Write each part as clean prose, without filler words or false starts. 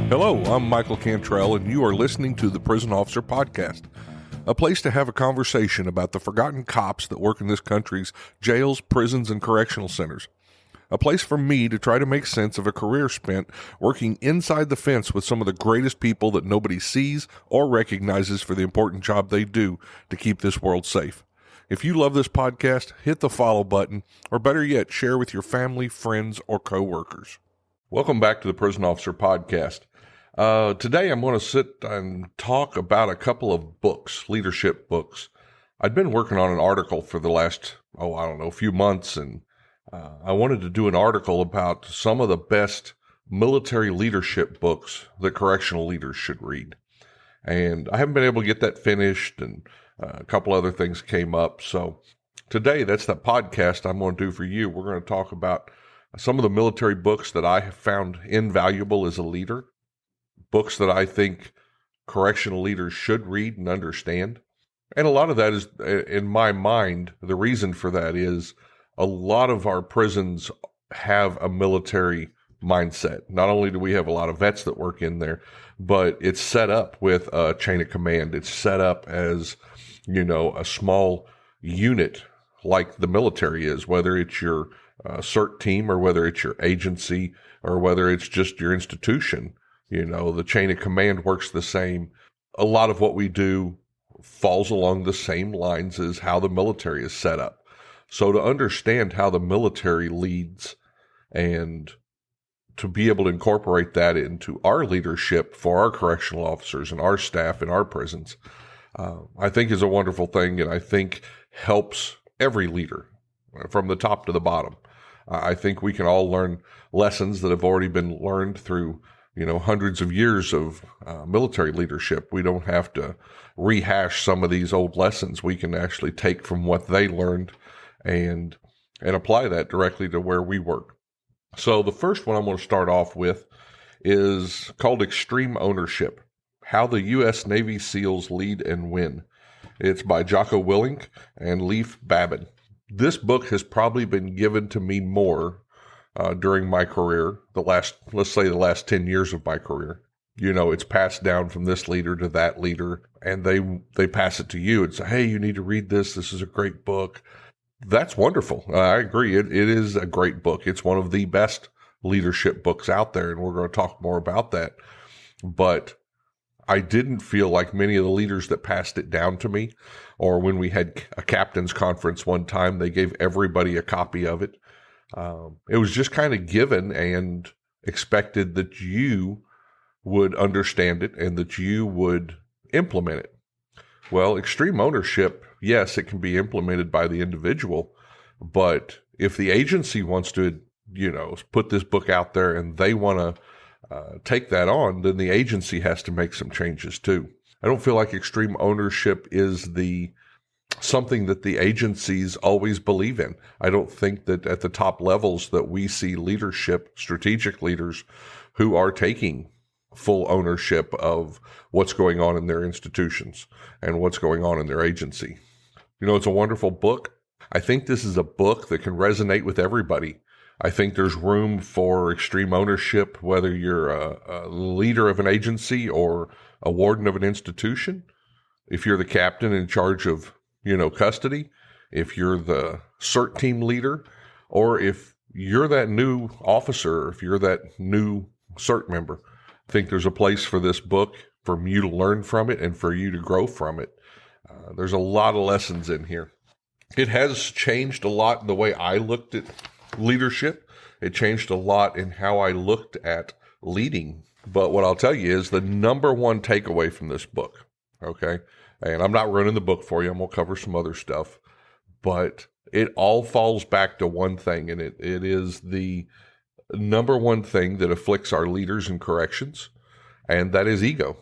Hello, I'm Michael Cantrell, and you are listening to the Prison Officer Podcast, a place to have a conversation about the forgotten cops that work in this country's jails, prisons, and correctional centers. A place for me to try to make sense of a career spent working inside the fence with some of the greatest people that nobody sees or recognizes for the important job they do to keep this world safe. If you love this podcast, hit the follow button, or better yet, share with your family, friends, or coworkers. Welcome back to the Prison Officer Podcast. Today I'm going to sit and talk about a couple of books, leadership books. I'd been working on an article for the last, few months, and I wanted to do an article about some of the best military leadership books that correctional leaders should read. And I haven't been able to get that finished, and a couple other things came up. So today, that's the podcast I'm going to do for you. We're going to talk about some of the military books that I have found invaluable as a leader, books that I think correctional leaders should read and understand. And a lot of that is, in my mind, the reason for that is a lot of our prisons have a military mindset. Not only do we have a lot of vets that work in there, but it's set up with a chain of command. It's set up as, a small unit like the military is, whether it's your CERT team or whether it's your agency or whether it's just your institution. The chain of command works the same. A lot of what we do falls along the same lines as how the military is set up. So to understand how the military leads and to be able to incorporate that into our leadership for our correctional officers and our staff in our prisons, I think is a wonderful thing, and I think helps every leader from the top to the bottom. I think we can all learn lessons that have already been learned through hundreds of years of military leadership. We don't have to rehash some of these old lessons. We can actually take from what they learned and apply that directly to where we work. So the first one I'm going to start off with is called Extreme Ownership: How the U.S. Navy SEALs Lead and Win. It's by Jocko, Willink, and Leif, Babin. This book has probably been given to me more during my career, the last 10 years of my career. It's passed down from this leader to that leader, and they pass it to you and say, hey, you need to read this. This is a great book. That's wonderful. I agree. It is a great book. It's one of the best leadership books out there, and we're going to talk more about that. But I didn't feel like many of the leaders that passed it down to me, or when we had a captain's conference one time, they gave everybody a copy of it. It was just kind of given and expected that you would understand it and that you would implement it. Well, extreme ownership, yes, it can be implemented by the individual, but if the agency wants to, put this book out there and they want to take that on, then the agency has to make some changes too. I don't feel like extreme ownership is something that the agencies always believe in. I don't think that at the top levels that we see leadership, strategic leaders who are taking full ownership of what's going on in their institutions and what's going on in their agency. It's a wonderful book. I think this is a book that can resonate with everybody. I think there's room for extreme ownership, whether you're a leader of an agency or a warden of an institution. If you're the captain in charge of custody, if you're the CERT team leader, or if you're that new officer, if you're that new CERT member, I think there's a place for this book for you to learn from it and for you to grow from it. There's a lot of lessons in here. It has changed a lot in the way I looked at leadership. It changed a lot in how I looked at leading. But what I'll tell you is the number one takeaway from this book, okay? And I'm not running the book for you. I'm going to cover some other stuff. But it all falls back to one thing, and it is the number one thing that afflicts our leaders in corrections, and that is ego.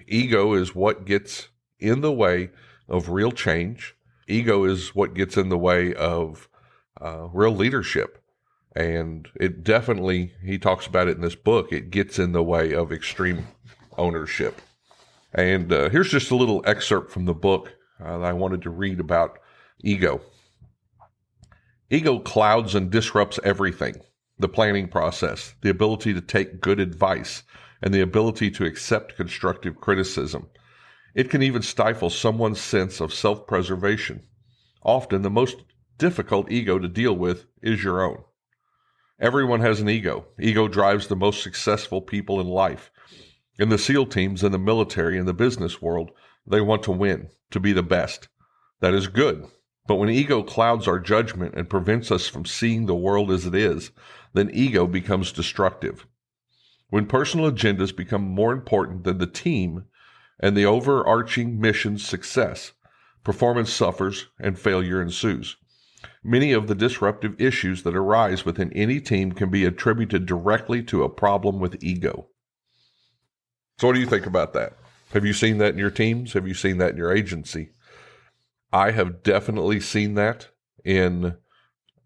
Ego is what gets in the way of real change. Ego is what gets in the way of real leadership. And it definitely, he talks about it in this book, it gets in the way of extreme ownership. And here's just a little excerpt from the book that I wanted to read about ego. Ego clouds and disrupts everything: the planning process, the ability to take good advice, and the ability to accept constructive criticism. It can even stifle someone's sense of self-preservation. Often, the most difficult ego to deal with is your own. Everyone has an ego. Ego drives the most successful people in life. In the SEAL teams, in the military, in the business world, they want to win, to be the best. That is good. But when ego clouds our judgment and prevents us from seeing the world as it is, then ego becomes destructive. When personal agendas become more important than the team and the overarching mission's success, performance suffers and failure ensues. Many of the disruptive issues that arise within any team can be attributed directly to a problem with ego. So what do you think about that? Have you seen that in your teams? Have you seen that in your agency? I have definitely seen that in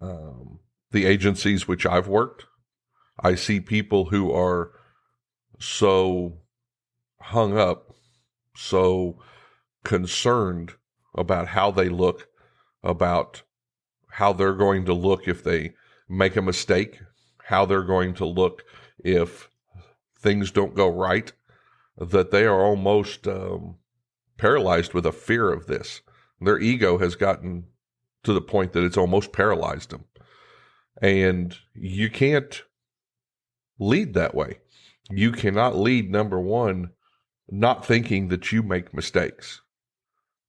the agencies which I've worked. I see people who are so hung up, so concerned about how they look, about how they're going to look if they make a mistake, how they're going to look if things don't go right, that they are almost paralyzed with a fear of this. Their ego has gotten to the point that it's almost paralyzed them. And you can't lead that way. You cannot lead, number one, not thinking that you make mistakes.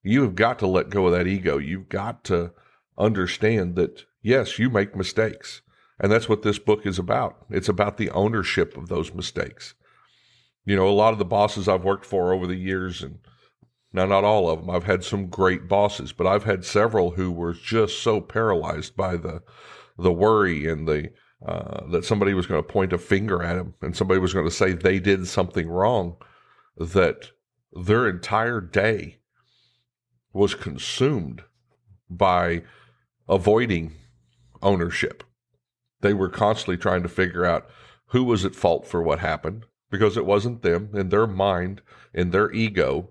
You have got to let go of that ego. You've got to understand that, yes, you make mistakes. And that's what this book is about. It's about the ownership of those mistakes. You know, a lot of the bosses I've worked for over the years, and now not all of them, I've had some great bosses, but I've had several who were just so paralyzed by the worry and that somebody was going to point a finger at them and somebody was going to say they did something wrong, that their entire day was consumed by avoiding ownership. They were constantly trying to figure out who was at fault for what happened, because it wasn't them. In their mind, in their ego,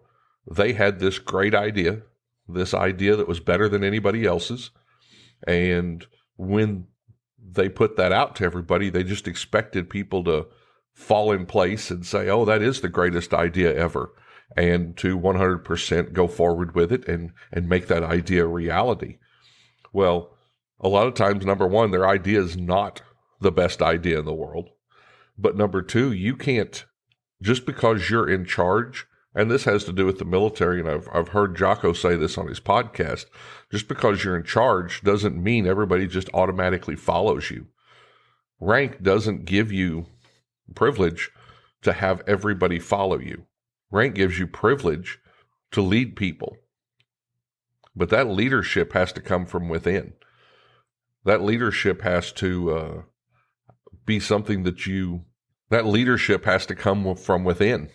they had this great idea, this idea that was better than anybody else's. And when they put that out to everybody, they just expected people to fall in place and say, oh, that is the greatest idea ever, and to 100% go forward with it and make that idea a reality. Well, a lot of times, number one, their idea is not the best idea in the world. But number two, you can't, just because you're in charge, and this has to do with the military, and I've heard Jocko say this on his podcast, just because you're in charge doesn't mean everybody just automatically follows you. Rank doesn't give you privilege to have everybody follow you. Rank gives you privilege to lead people. But that leadership has to come from within. That leadership has to be something that leadership has to come from within.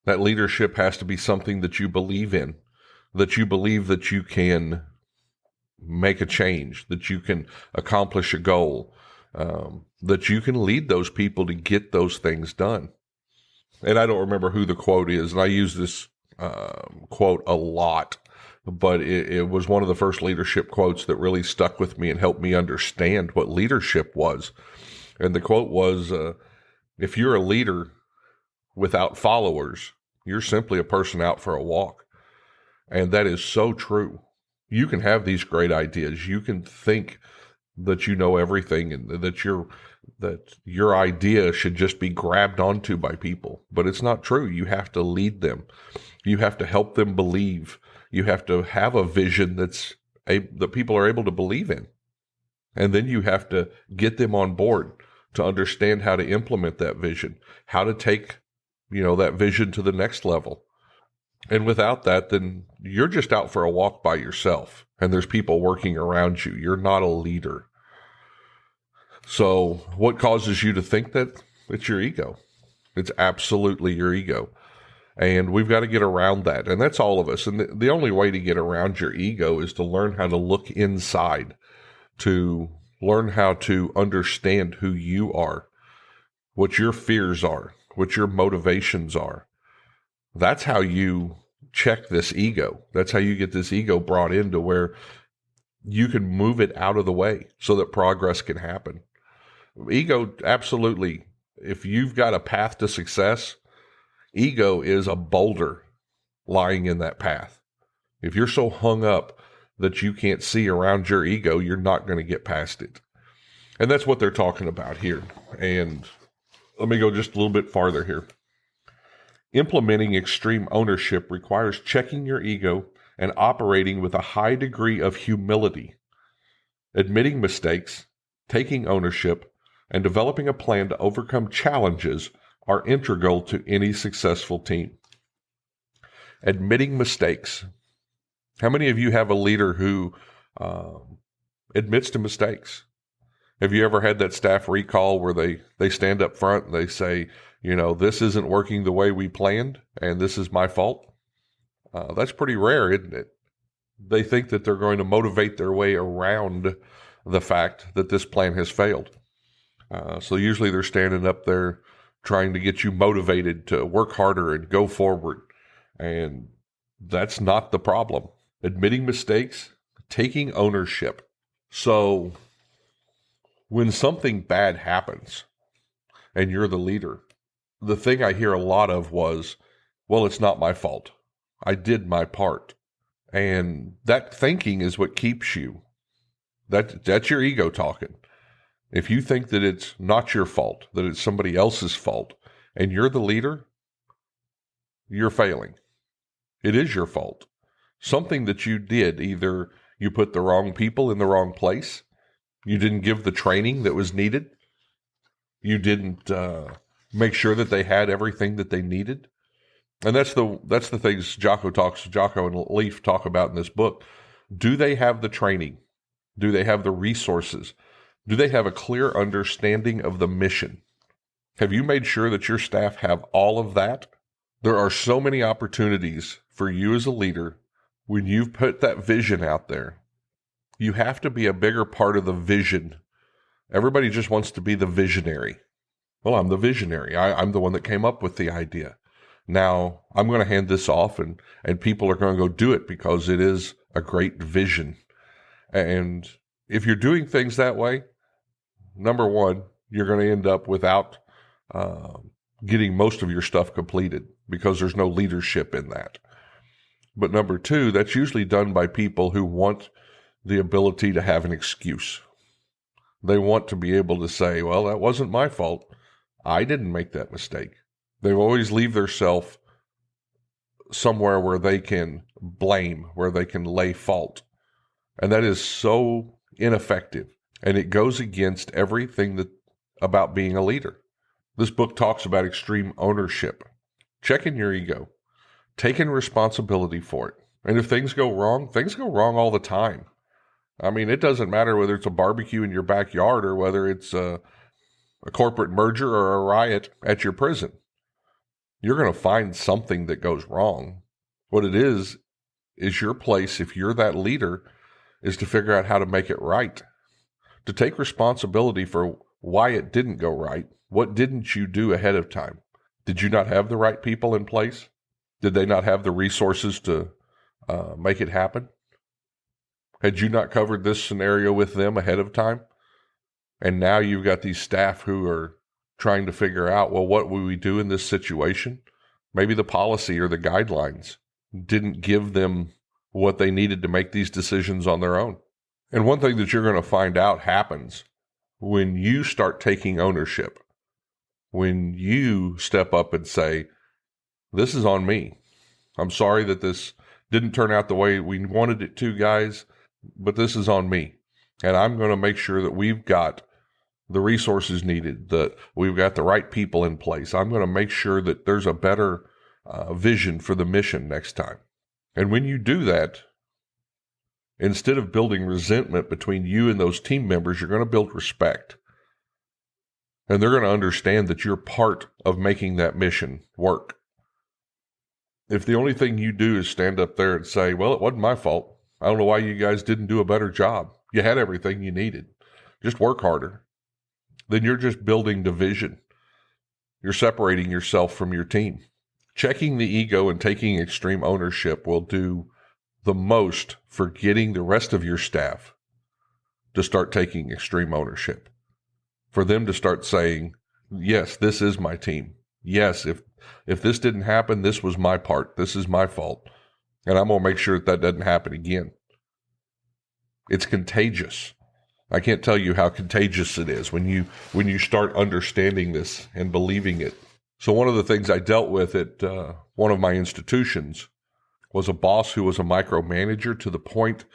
That leadership has to be something that you believe in, that you believe that you can make a change, that you can accomplish a goal, that you can lead those people to get those things done. And I don't remember who the quote is, and I use this quote a lot, but it was one of the first leadership quotes that really stuck with me and helped me understand what leadership was. And the quote was, if you're a leader without followers, you're simply a person out for a walk. And that is so true. You can have these great ideas. You can think that you know everything and that your idea should just be grabbed onto by people. But it's not true. You have to lead them. You have to help them believe. You have to have a vision that people are able to believe in. And then you have to get them on board to understand how to implement that vision, how to take, that vision to the next level. And without that, then you're just out for a walk by yourself, and there's people working around you. You're not a leader. So what causes you to think that? It's your ego. It's absolutely your ego. And we've got to get around that. And that's all of us. And the only way to get around your ego is to learn how to look inside, to learn how to understand who you are, what your fears are, what your motivations are. That's how you check this ego. That's how you get this ego brought into where you can move it out of the way so that progress can happen. Ego absolutely If you've got a path to success, ego is a boulder lying in that path. If you're so hung up that you can't see around your ego, you're not going to get past it. And that's what they're talking about here. And let me go just a little bit farther here. Implementing extreme ownership requires checking your ego and operating with a high degree of humility. Admitting mistakes, taking ownership, and developing a plan to overcome challenges are integral to any successful team. Admitting mistakes. How many of you have a leader who admits to mistakes? Have you ever had that staff recall where they stand up front and they say, this isn't working the way we planned and this is my fault? That's pretty rare, isn't it? They think that they're going to motivate their way around the fact that this plan has failed. So usually they're standing up there trying to get you motivated to work harder and go forward. And that's not the problem. Admitting mistakes, taking ownership. So when something bad happens and you're the leader, the thing I hear a lot of was, well, it's not my fault. I did my part. And that thinking is what keeps you. That's your ego talking. If you think that it's not your fault, that it's somebody else's fault, and you're the leader, you're failing. It is your fault. Something that you did, either you put the wrong people in the wrong place, you didn't give the training that was needed, you didn't make sure that they had everything that they needed. And that's the things Jocko and Leif talk about in this book. Do they have the training? Do they have the resources? Do they have a clear understanding of the mission? Have you made sure that your staff have all of that? There are so many opportunities for you as a leader when you've put that vision out there. You have to be a bigger part of the vision. Everybody just wants to be the visionary. Well, I'm the visionary. I'm the one that came up with the idea. Now I'm going to hand this off and people are going to go do it because it is a great vision. And if you're doing things that way, number one, you're going to end up without getting most of your stuff completed because there's no leadership in that. But number two, that's usually done by people who want the ability to have an excuse. They want to be able to say, well, that wasn't my fault. I didn't make that mistake. They always leave themselves somewhere where they can blame, where they can lay fault. And that is so ineffective. And it goes against everything about being a leader. This book talks about extreme ownership, checking your ego, taking responsibility for it. And if things go wrong all the time. I mean, it doesn't matter whether it's a barbecue in your backyard or whether it's a corporate merger or a riot at your prison. You're going to find something that goes wrong. What it is your place, if you're that leader, is to figure out how to make it right, to take responsibility for why it didn't go right. What didn't you do ahead of time? Did you not have the right people in place? Did they not have the resources to make it happen? Had you not covered this scenario with them ahead of time? And now you've got these staff who are trying to figure out, well, what will we do in this situation? Maybe the policy or the guidelines didn't give them what they needed to make these decisions on their own. And one thing that you're going to find out happens when you start taking ownership, when you step up and say, this is on me. I'm sorry that this didn't turn out the way we wanted it to, guys, but this is on me. And I'm going to make sure that we've got the resources needed, that we've got the right people in place. I'm going to make sure that there's a better vision for the mission next time. And when you do that, instead of building resentment between you and those team members, you're going to build respect. And they're going to understand that you're part of making that mission work. If the only thing you do is stand up there and say, well, it wasn't my fault. I don't know why you guys didn't do a better job. You had everything you needed. Just work harder. Then you're just building division. You're separating yourself from your team. Checking the ego and taking extreme ownership will do the most for getting the rest of your staff to start taking extreme ownership. For them to start saying, Yes, this is my team. Yes, if this didn't happen, this was my part. This is my fault. And I'm going to make sure that doesn't happen again. It's contagious. I can't tell you how contagious it is when you start understanding this and believing it. So one of the things I dealt with at one of my institutions was a boss who was a micromanager to the point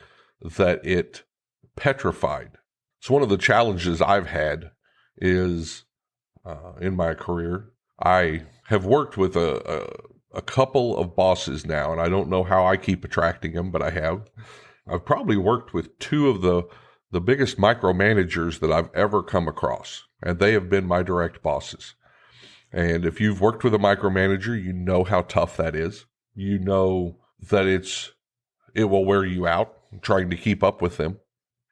that it petrified. So one of the challenges I've had is in my career, I have worked with a couple of bosses now, and I don't know how I keep attracting them, but I have. I've probably worked with two of the biggest micromanagers that I've ever come across, and they have been my direct bosses. And if you've worked with a micromanager, you know how tough that is. You know that it will wear you out trying to keep up with them.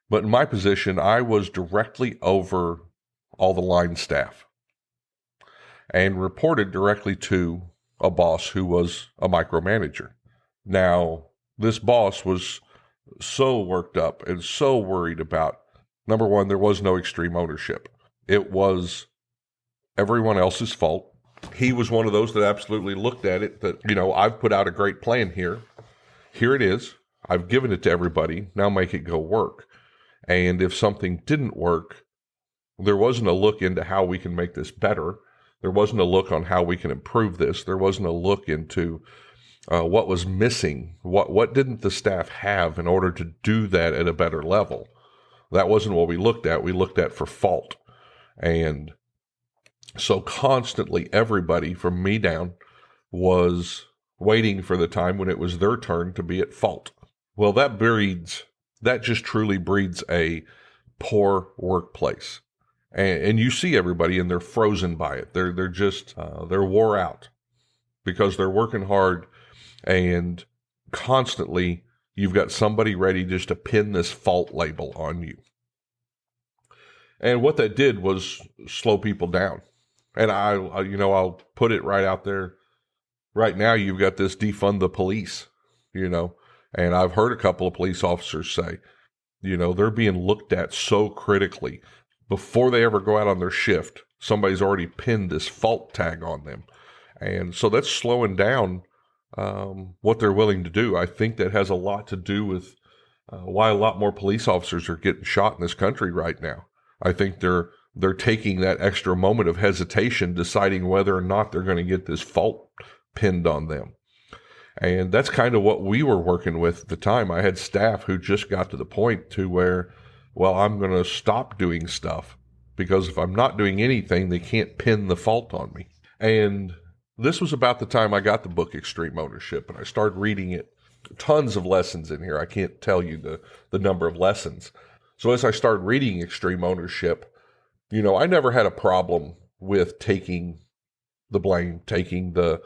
But in my position, I was directly over all the line staff and reported directly to a boss who was a micromanager. Now, this boss was so worked up and so worried about, number one, there was no extreme ownership. It was everyone else's fault. He was one of those that absolutely looked at it that, I've put out a great plan here. Here it is. I've given it to everybody. Now make it go work. And if something didn't work, there wasn't a look into how we can make this better. There wasn't a look on how we can improve this. There wasn't a look into what was missing. What didn't the staff have in order to do that at a better level? That wasn't what we looked at. We looked at for fault. And so constantly everybody from me down was waiting for the time when it was their turn to be at fault. Well, that just truly breeds a poor workplace. And you see everybody and they're frozen by it. They're just, they're wore out because they're working hard and constantly you've got somebody ready just to pin this fault label on you. And what that did was slow people down. And I'll put it right out there. Right now, you've got this defund the police, and I've heard a couple of police officers say, they're being looked at so critically before they ever go out on their shift. Somebody's already pinned this fault tag on them. And so that's slowing down what they're willing to do. I think that has a lot to do with why a lot more police officers are getting shot in this country right now. I think they're taking that extra moment of hesitation, deciding whether or not they're going to get this fault pinned on them. And that's kind of what we were working with at the time. I had staff who just got to the point to where, well, I'm going to stop doing stuff because if I'm not doing anything, they can't pin the fault on me. And this was about the time I got the book Extreme Ownership, and I started reading it. Tons of lessons in here. I can't tell you the number of lessons. So as I started reading Extreme Ownership, I never had a problem with taking the blame, taking the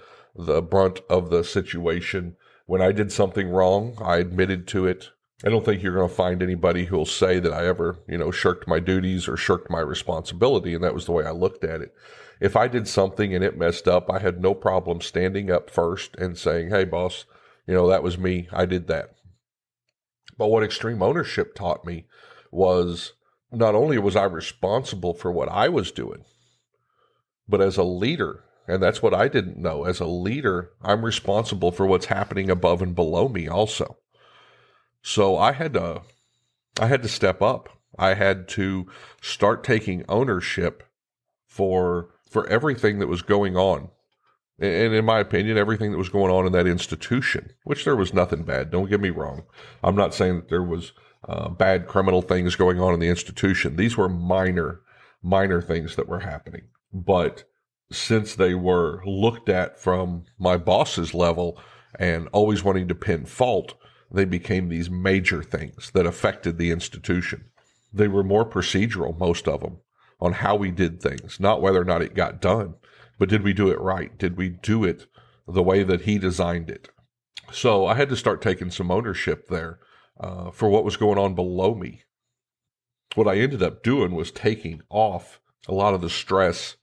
brunt of the situation. When I did something wrong, I admitted to it. I don't think you're going to find anybody who will say that I ever, shirked my duties or shirked my responsibility, and that was the way I looked at it. If I did something and it messed up, I had no problem standing up first and saying, hey, boss, that was me. I did that. But what Extreme Ownership taught me was not only was I responsible for what I was doing, but as a leader, and that's what I didn't know, as a leader, I'm responsible for what's happening above and below me also. So I had to step up. I had to start taking ownership for everything that was going on. And in my opinion, everything that was going on in that institution, which there was nothing bad. Don't get me wrong. I'm not saying that there was bad criminal things going on in the institution. These were minor things that were happening. But since they were looked at from my boss's level and always wanting to pin fault, they became these major things that affected the institution. They were more procedural, most of them, on how we did things, not whether or not it got done, but did we do it right? Did we do it the way that he designed it? So I had to start taking some ownership there for what was going on below me. What I ended up doing was taking off a lot of the stress,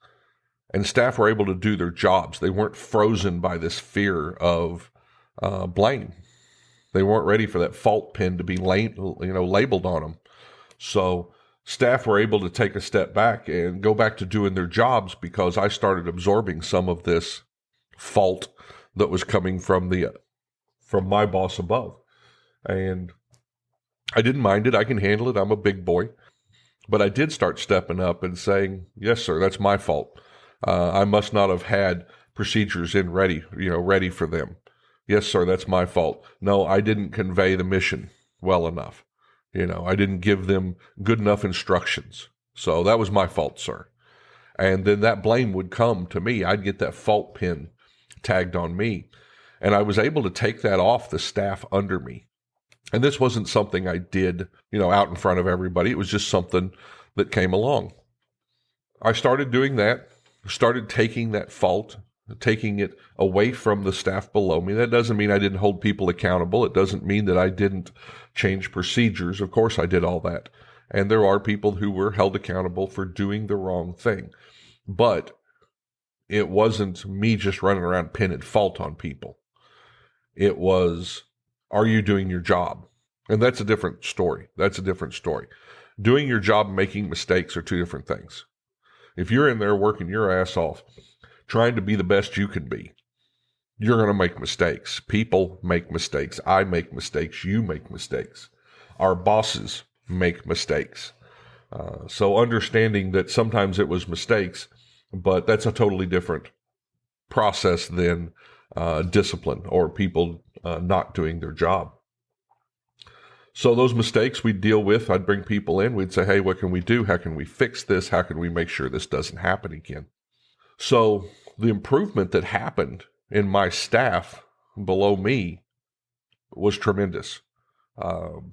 and staff were able to do their jobs. They weren't frozen by this fear of blame. They weren't ready for that fault pin to be labeled on them. So staff were able to take a step back and go back to doing their jobs because I started absorbing some of this fault that was coming from my boss above. And I didn't mind it. I can handle it. I'm a big boy. But I did start stepping up and saying, yes, sir, that's my fault. I must not have had procedures ready for them. Yes, sir, that's my fault. No, I didn't convey the mission well enough. I didn't give them good enough instructions. So that was my fault, sir. And then that blame would come to me. I'd get that fault pin tagged on me. And I was able to take that off the staff under me. And this wasn't something I did, out in front of everybody. It was just something that came along. I started doing that, started taking that fault, taking it away from the staff below me. That doesn't mean I didn't hold people accountable. It doesn't mean that I didn't change procedures. Of course, I did all that. And there are people who were held accountable for doing the wrong thing. But it wasn't me just running around pinning fault on people. It was, are you doing your job? And that's a different story. Doing your job and making mistakes are two different things. If you're in there working your ass off, trying to be the best you can be, you're going to make mistakes. People make mistakes. I make mistakes. You make mistakes. Our bosses make mistakes. So understanding that sometimes it was mistakes, but that's a totally different process than discipline or people not doing their job. So those mistakes we'd deal with, I'd bring people in. We'd say, hey, what can we do? How can we fix this? How can we make sure this doesn't happen again? So the improvement that happened in my staff below me was tremendous.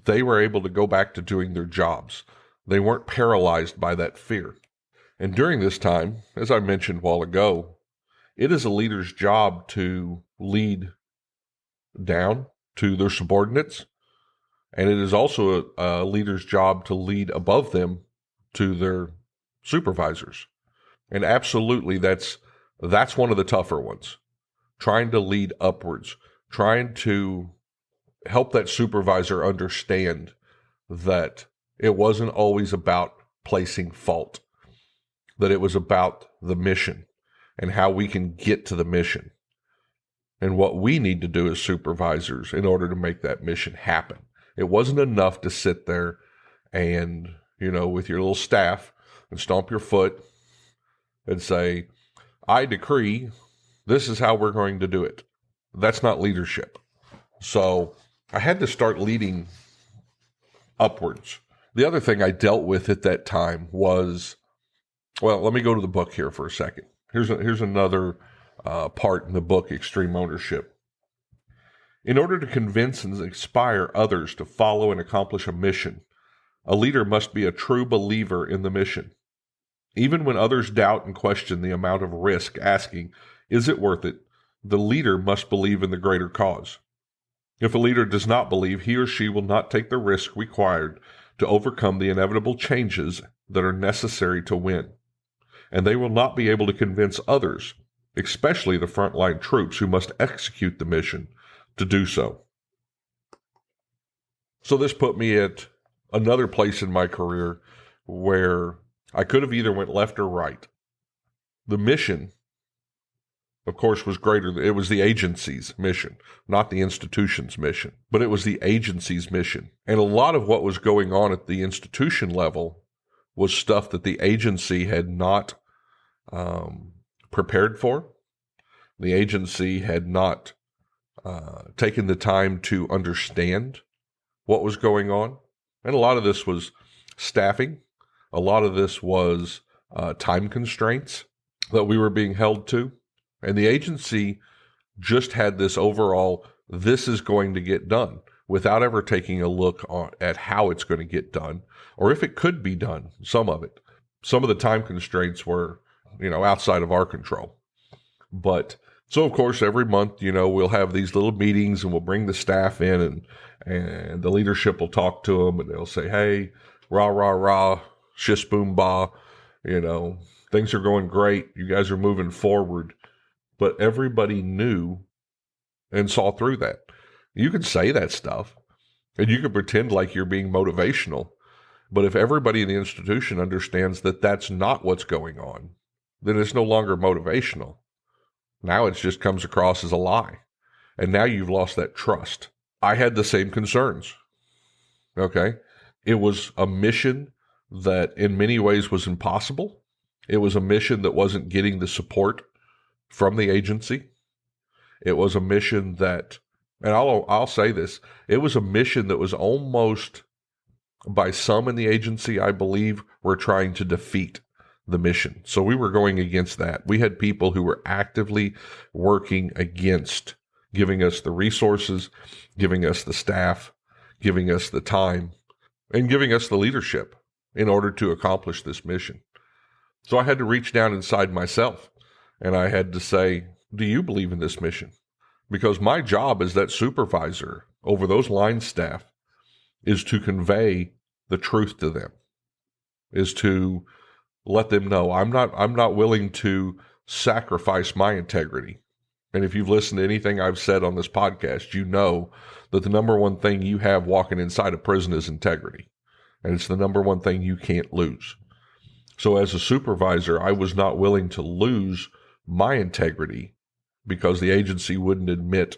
They were able to go back to doing their jobs. They weren't paralyzed by that fear. And during this time, as I mentioned a while ago, it is a leader's job to lead down to their subordinates. And it is also a leader's job to lead above them to their supervisors. And absolutely, that's one of the tougher ones. Trying to lead upwards, trying to help that supervisor understand that it wasn't always about placing fault, that it was about the mission and how we can get to the mission and what we need to do as supervisors in order to make that mission happen. It wasn't enough to sit there and, with your little staff and stomp your foot and say, I decree this is how we're going to do it. That's not leadership. So I had to start leading upwards. The other thing I dealt with at that time was, well, let me go to the book here for a second. Here's another part in the book, Extreme Ownership. In order to convince and inspire others to follow and accomplish a mission, a leader must be a true believer in the mission. Even when others doubt and question the amount of risk, asking, is it worth it? The leader must believe in the greater cause. If a leader does not believe, he or she will not take the risk required to overcome the inevitable changes that are necessary to win. And they will not be able to convince others, especially the frontline troops who must execute the mission, to do so. So this put me at another place in my career where I could have either went left or right. The mission, of course, was greater. It was the agency's mission, not the institution's mission, but it was the agency's mission. And a lot of what was going on at the institution level was stuff that the agency had not prepared for. The agency had not taken the time to understand what was going on. And a lot of this was staffing. A lot of this was time constraints that we were being held to. And the agency just had this overall, this is going to get done, without ever taking a look at how it's going to get done, or if it could be done, some of it. Some of the time constraints were, outside of our control. But so, of course, every month, we'll have these little meetings and we'll bring the staff in and the leadership will talk to them and they'll say, hey, rah, rah, rah, shish, boom, bah, things are going great. You guys are moving forward. But everybody knew and saw through that. You can say that stuff and you can pretend like you're being motivational, But if everybody in the institution understands that that's not what's going on, then it's no longer motivational. Now it just comes across as a lie. And now you've lost that trust. I had the same concerns. Okay. It was a mission that in many ways was impossible. It was a mission that wasn't getting the support from the agency. It was a mission that, and I'll say this, it was a mission that was almost, by some in the agency, I believe, were trying to defeat the mission. So we were going against that. We had people who were actively working against giving us the resources, giving us the staff, giving us the time, and giving us the leadership in order to accomplish this mission. So I had to reach down inside myself, and I had to say, do you believe in this mission? Because my job as that supervisor over those line staff is to convey the truth to them, is to let them know I'm not willing to sacrifice my integrity. And if you've listened to anything I've said on this podcast, you know that the number one thing you have walking inside a prison is integrity. And it's the number one thing you can't lose. So as a supervisor, I was not willing to lose my integrity because the agency wouldn't admit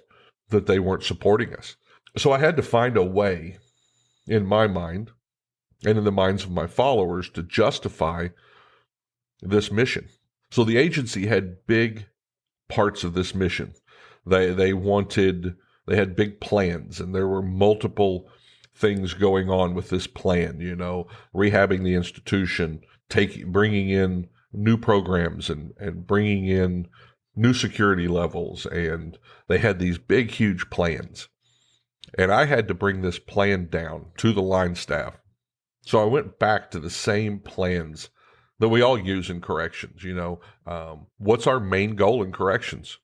that they weren't supporting us. So I had to find a way in my mind and in the minds of my followers to justify this mission. So the agency had big parts of this mission. They had big plans, and there were multiple things going on with this plan, rehabbing the institution, bringing in new programs and bringing in new security levels. And they had these big, huge plans. And I had to bring this plan down to the line staff. So I went back to the same plans that we all use in corrections. What's our main goal in corrections?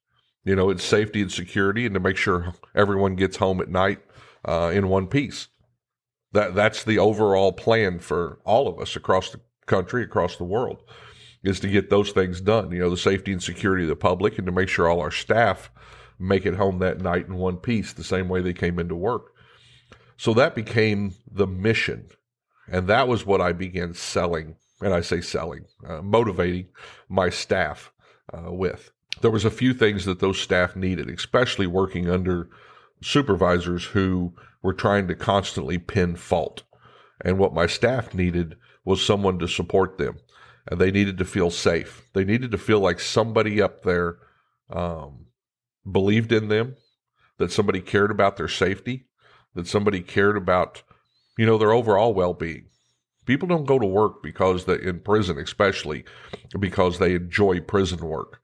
It's safety and security, and to make sure everyone gets home at night in one piece. That's the overall plan for all of us across the country, across the world, is to get those things done. The safety and security of the public, and to make sure all our staff make it home that night in one piece, the same way they came into work. So that became the mission, and that was what I began selling. And I say selling, motivating my staff with. There was a few things that those staff needed, especially working under supervisors who were trying to constantly pin fault. And what my staff needed was someone to support them. And they needed to feel safe. They needed to feel like somebody up there believed in them, that somebody cared about their safety, that somebody cared about, their overall well-being. People don't go to work because in prison, especially because they enjoy prison work.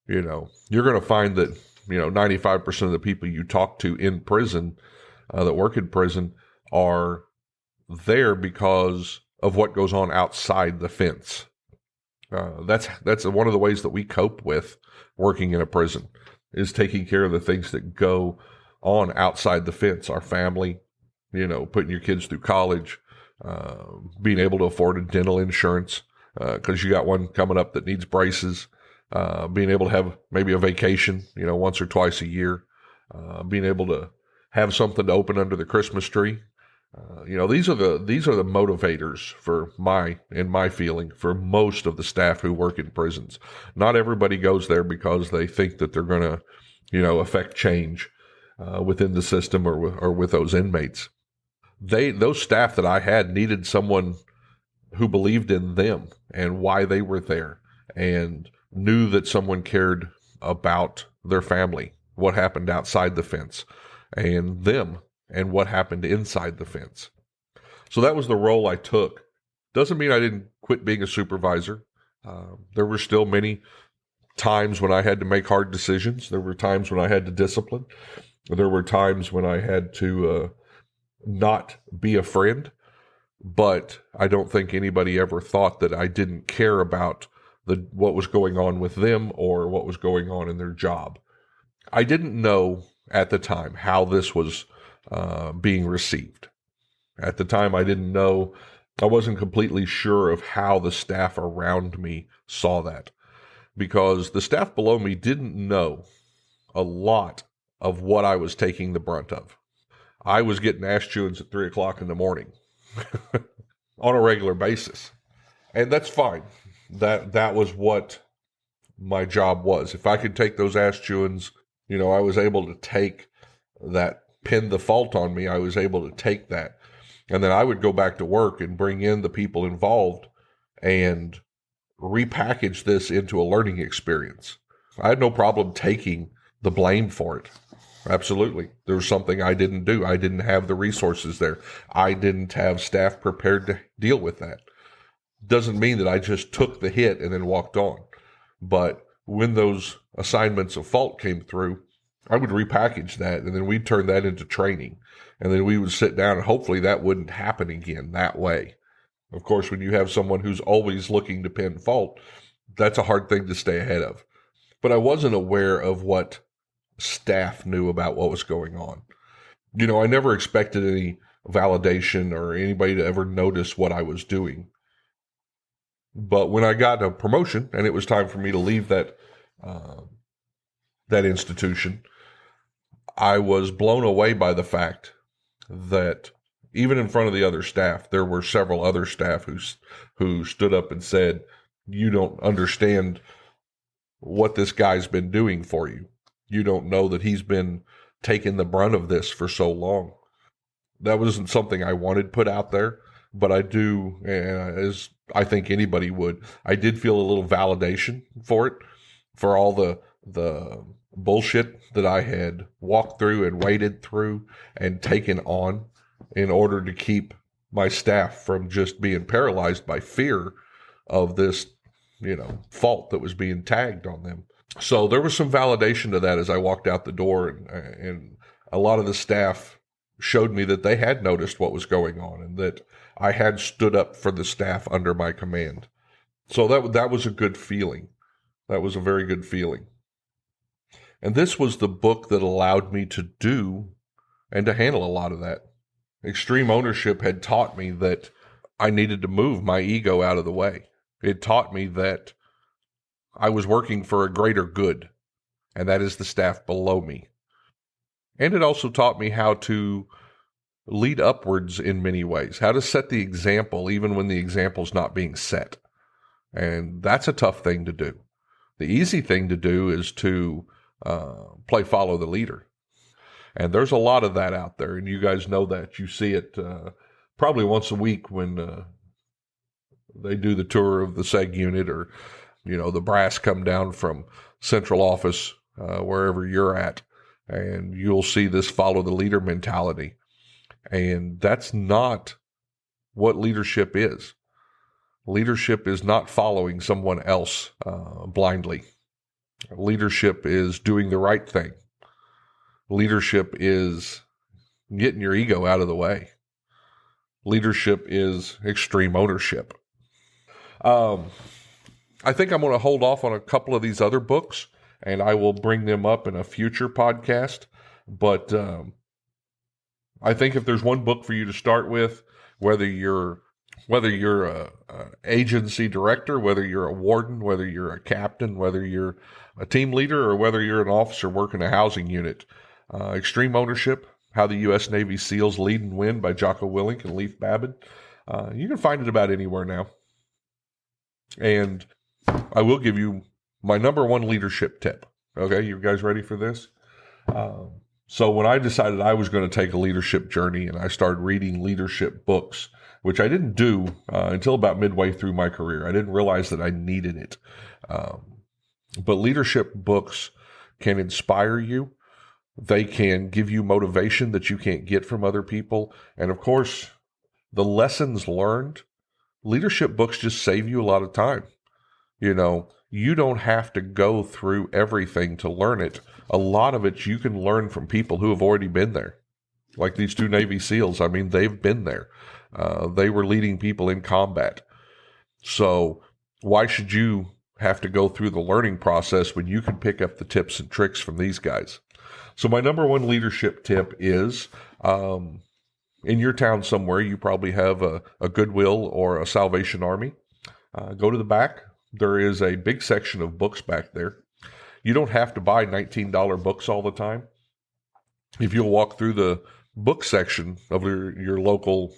You're going to find that, 95% of the people you talk to in prison, that work in prison, are there because of what goes on outside the fence. That's one of the ways that we cope with working in a prison, is taking care of the things that go on outside the fence. Our family, putting your kids through college, being able to afford a dental insurance because you got one coming up that needs braces, being able to have maybe a vacation, once or twice a year, being able to have something to open under the Christmas tree. These are the motivators in my feeling, for most of the staff who work in prisons. Not everybody goes there because they think that they're going to, affect change within the system or with those inmates. Those staff that I had needed someone who believed in them and why they were there, and knew that someone cared about their family, what happened outside the fence, and them, and what happened inside the fence. So that was the role I took. Doesn't mean I didn't quit being a supervisor. There were still many times when I had to make hard decisions. There were times when I had to discipline. There were times when I had to not be a friend, but I don't think anybody ever thought that I didn't care about what was going on with them or what was going on in their job. I didn't know at the time how this was being received. At the time, I didn't know. I wasn't completely sure of how the staff around me saw that, because the staff below me didn't know a lot of what I was taking the brunt of. I was getting ass chewings at 3 o'clock in the morning. on a regular basis. And that's fine. That was what my job was. If I could take those ass chewings, I was able to take that, pin the fault on me. I was able to take that. And then I would go back to work and bring in the people involved and repackage this into a learning experience. I had no problem taking the blame for it. Absolutely. There was something I didn't do. I didn't have the resources there. I didn't have staff prepared to deal with that. Doesn't mean that I just took the hit and then walked on. But when those assignments of fault came through, I would repackage that, and then we'd turn that into training. And then we would sit down, and hopefully that wouldn't happen again that way. Of course, when you have someone who's always looking to pin fault, that's a hard thing to stay ahead of. But I wasn't aware of what staff knew about what was going on. I never expected any validation or anybody to ever notice what I was doing. But when I got a promotion and it was time for me to leave that institution, I was blown away by the fact that even in front of the other staff, there were several other staff who stood up and said, "You don't understand what this guy's been doing for you. You don't know that he's been taking the brunt of this for so long." That wasn't something I wanted put out there, but I do, as I think anybody would, I did feel a little validation for it, for all the bullshit that I had walked through and waded through and taken on in order to keep my staff from just being paralyzed by fear of this, fault that was being tagged on them. So there was some validation to that as I walked out the door, and a lot of the staff showed me that they had noticed what was going on and that I had stood up for the staff under my command. So that was a good feeling. That was a very good feeling. And this was the book that allowed me to do and to handle a lot of that. Extreme ownership had taught me that I needed to move my ego out of the way. It taught me that I was working for a greater good, and that is the staff below me. And it also taught me how to lead upwards in many ways, how to set the example even when the example's not being set. And that's a tough thing to do. The easy thing to do is to play follow the leader. And there's a lot of that out there, and you guys know that. You see it probably once a week when they do the tour of the SEG unit, or, the brass come down from central office, wherever you're at, and you'll see this follow the leader mentality. And that's not what leadership is. Leadership is not following someone else blindly. Leadership is doing the right thing. Leadership is getting your ego out of the way. Leadership is extreme ownership. I think I'm going to hold off on a couple of these other books, and I will bring them up in a future podcast. But I think if there's one book for you to start with, whether you're a agency director, whether you're a warden, whether you're a captain, whether you're a team leader, or whether you're an officer working a housing unit, Extreme Ownership, How the U.S. Navy SEALs Lead and Win by Jocko Willink and Leif Babin. You can find it about anywhere now. And I will give you my number one leadership tip. Okay, you guys ready for this? So when I decided I was going to take a leadership journey and I started reading leadership books, which I didn't do until about midway through my career. I didn't realize that I needed it. But leadership books can inspire you. They can give you motivation that you can't get from other people. And of course, the lessons learned, leadership books just save you a lot of time. You don't have to go through everything to learn it. A lot of it you can learn from people who have already been there. Like these two Navy SEALs, they've been there. They were leading people in combat. So why should you have to go through the learning process when you can pick up the tips and tricks from these guys? So my number one leadership tip is, in your town somewhere, you probably have a Goodwill or a Salvation Army. Go to the back. There is a big section of books back there. You don't have to buy $19 books all the time. If you'll walk through the book section of your local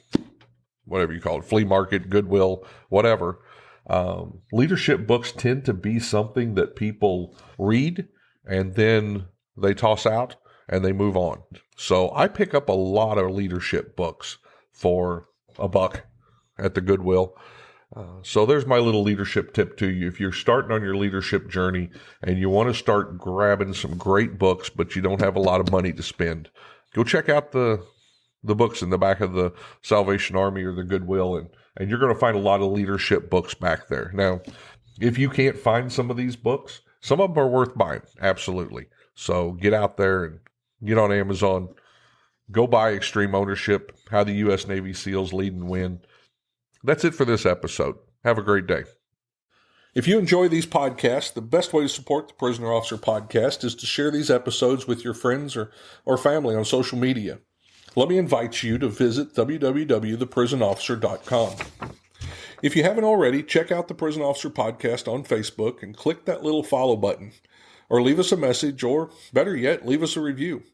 whatever you call it, flea market, Goodwill, whatever. Leadership books tend to be something that people read and then they toss out and they move on. So I pick up a lot of leadership books for $1 at the Goodwill. So there's my little leadership tip to you. If you're starting on your leadership journey and you want to start grabbing some great books, but you don't have a lot of money to spend, go check out the books in the back of the Salvation Army or the Goodwill, and you're going to find a lot of leadership books back there. Now, if you can't find some of these books, some of them are worth buying, absolutely. So get out there and get on Amazon. Go buy Extreme Ownership, How the U.S. Navy SEALs Lead and Win. That's it for this episode. Have a great day. If you enjoy these podcasts, the best way to support the Prisoner Officer Podcast is to share these episodes with your friends or family on social media. Let me invite you to visit www.theprisonofficer.com. If you haven't already, check out the Prison Officer Podcast on Facebook and click that little follow button. Or leave us a message, or better yet, leave us a review.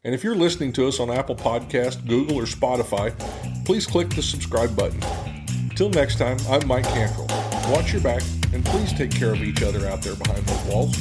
And if you're listening to us on Apple Podcast, Google, or Spotify, please click the subscribe button. Till next time, I'm Mike Cantrell. Watch your back, and please take care of each other out there behind those walls.